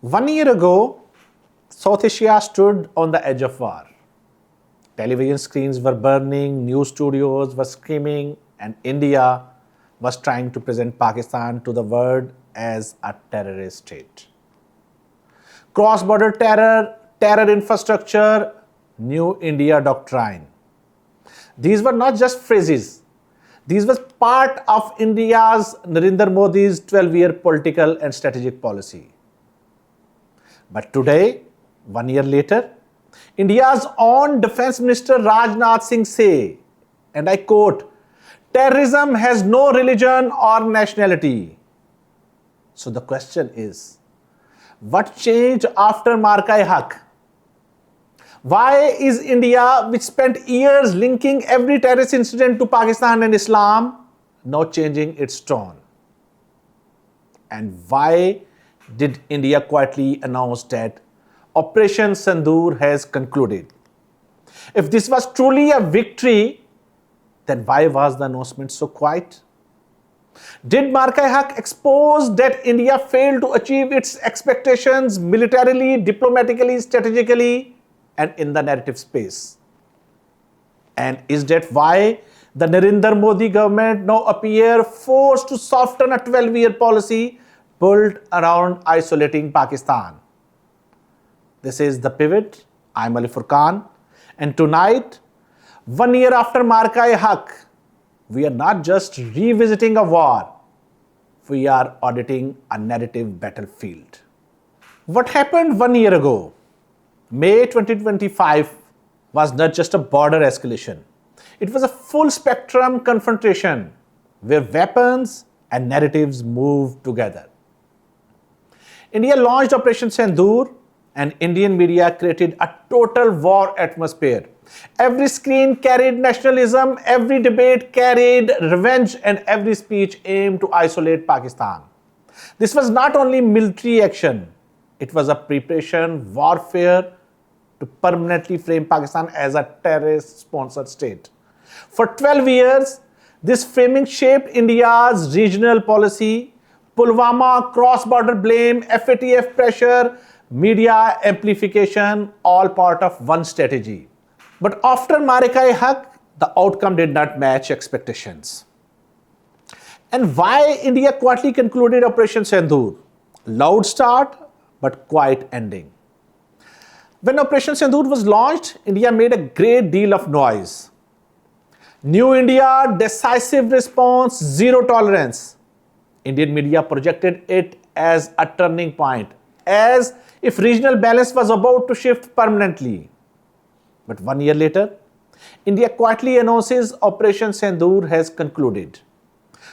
1 year ago, South Asia stood on the edge of war. Television screens were burning, news studios were screaming, and India was trying to present Pakistan to the world as a terrorist state. Cross border terror, terror infrastructure, New India doctrine. These were not just phrases. These were part of India's Narendra Modi's 12-year political and strategic policy. But today, 1 year later, India's own Defence Minister Rajnath Singh say, and I quote, "Terrorism has no religion or nationality." So the question is, what changed after Marka-e-Haq? Why is India, which spent years linking every terrorist incident to Pakistan and Islam, now changing its tone? And why did India quietly announce that Operation Sindhoor has concluded? If this was truly a victory, then why was the announcement so quiet? Did Marka-e-Haq expose that India failed to achieve its expectations militarily, diplomatically, strategically, and in the narrative space? And is that why the Narendra Modi government now appear forced to soften a 12-year policy built around isolating Pakistan? This is The Pivot. I'm Ali Furqan. And tonight, 1 year after Marka-e-Haq, we are not just revisiting a war, we are auditing a narrative battlefield. What happened 1 year ago? May 2025 was not just a border escalation. It was a full spectrum confrontation where weapons and narratives moved together. India launched Operation Sindhoor, and Indian media created a total war atmosphere. Every screen carried nationalism, every debate carried revenge, and every speech aimed to isolate Pakistan. This was not only military action, it was a preparation warfare to permanently frame Pakistan as a terrorist-sponsored state. For 12 years, this framing shaped India's regional policy. Pulwama, cross-border blame, FATF pressure, media amplification, all part of one strategy. But after Marka-e-Haq, the outcome did not match expectations. And why India quietly concluded Operation Sindhoor? Loud start, but quiet ending. When Operation Sindhoor was launched, India made a great deal of noise. New India, decisive response, zero tolerance. Indian media projected it as a turning point, as if regional balance was about to shift permanently. But 1 year later, India quietly announces Operation Sindhoor has concluded.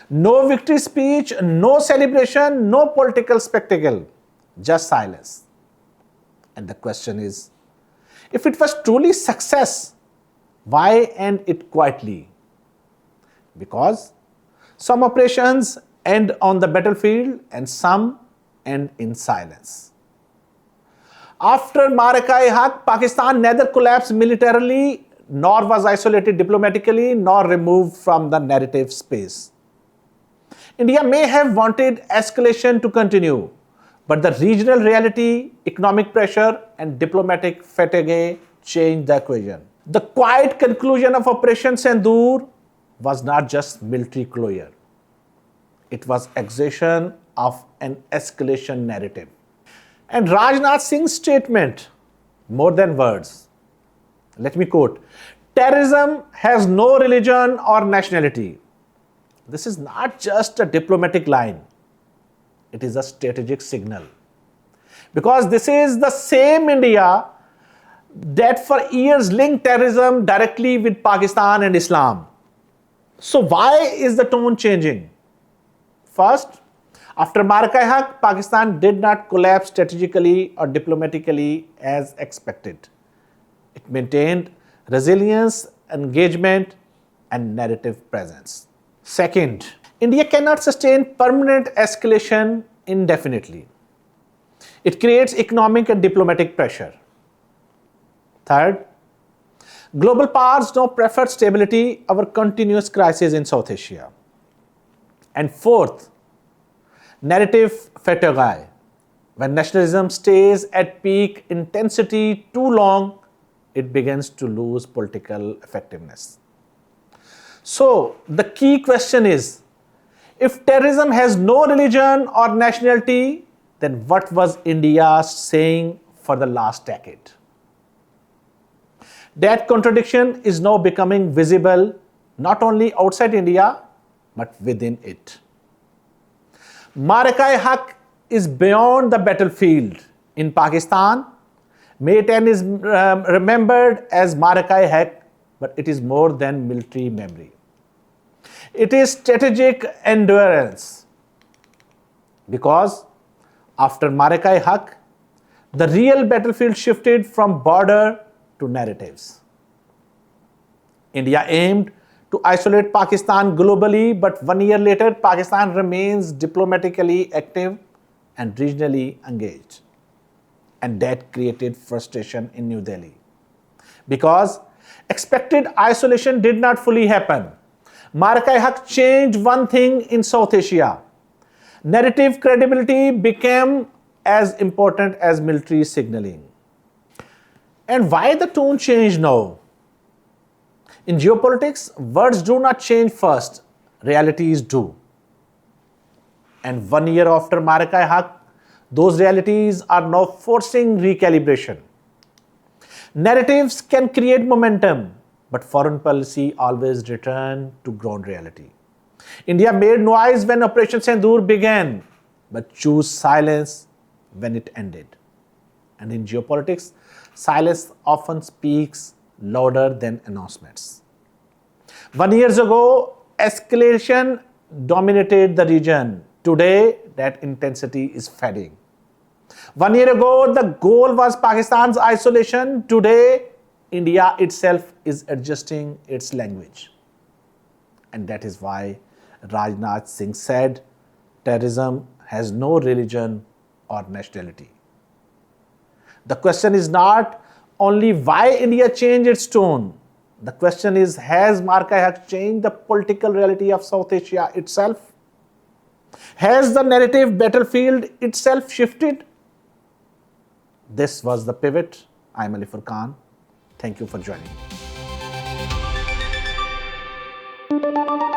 No victory speech, no celebration, no political spectacle, just silence. And the question is, if it was truly success, why end it quietly? Because some operations end on the battlefield and some end in silence. After Marka-e-Haq, Pakistan neither collapsed militarily, nor was isolated diplomatically, nor removed from the narrative space. India may have wanted escalation to continue, but the regional reality, economic pressure, and diplomatic fatigue changed the equation. The quiet conclusion of Operation Sindhoor was not just military closure. It was exhaustion of an escalation narrative. And Rajnath Singh's statement, more than words. Let me quote, "Terrorism has no religion or nationality." This is not just a diplomatic line. It is a strategic signal. Because this is the same India that for years linked terrorism directly with Pakistan and Islam. So why is the tone changing? First, after Marka-e-Haq, Pakistan did not collapse strategically or diplomatically as expected. It maintained resilience, engagement, and narrative presence. Second, India cannot sustain permanent escalation indefinitely. It creates economic and diplomatic pressure. Third, global powers now prefer stability over continuous crisis in South Asia. And fourth, narrative fatigue. When nationalism stays at peak intensity too long, it begins to lose political effectiveness. So, the key question is, if terrorism has no religion or nationality, then what was India saying for the last decade? That contradiction is now becoming visible not only outside India, but within it. Marka-e-Haq is beyond the battlefield. In Pakistan, May 10 is remembered as Marka-e-Haq, but it is more than military memory. It is strategic endurance, because after Marka-e-Haq, the real battlefield shifted from border to narratives. India aimed to isolate Pakistan globally, but 1 year later, Pakistan remains diplomatically active and regionally engaged. And that created frustration in New Delhi, because expected isolation did not fully happen. Marka-e-Haq changed one thing in South Asia. Narrative credibility became as important as military signaling. And why the tone changed now? In geopolitics, words do not change first, realities do. And 1 year after Marka-e-Haq, those realities are now forcing recalibration. Narratives can create momentum, but foreign policy always returns to ground reality. India made noise when Operation Sindhoor began, but chose silence when it ended. And in geopolitics, silence often speaks louder than announcements. 1 year ago, escalation dominated the region. Today, that intensity is fading. 1 year ago, the goal was Pakistan's isolation. Today, India itself is adjusting its language. And that is why Rajnath Singh said, terrorism has no religion or nationality. The question is not only why India changed its tone. The question is, has Marka-e-Haq changed the political reality of South Asia itself? Has the narrative battlefield itself shifted? This was The Pivot. I am Ali Furqan. Thank you for joining me.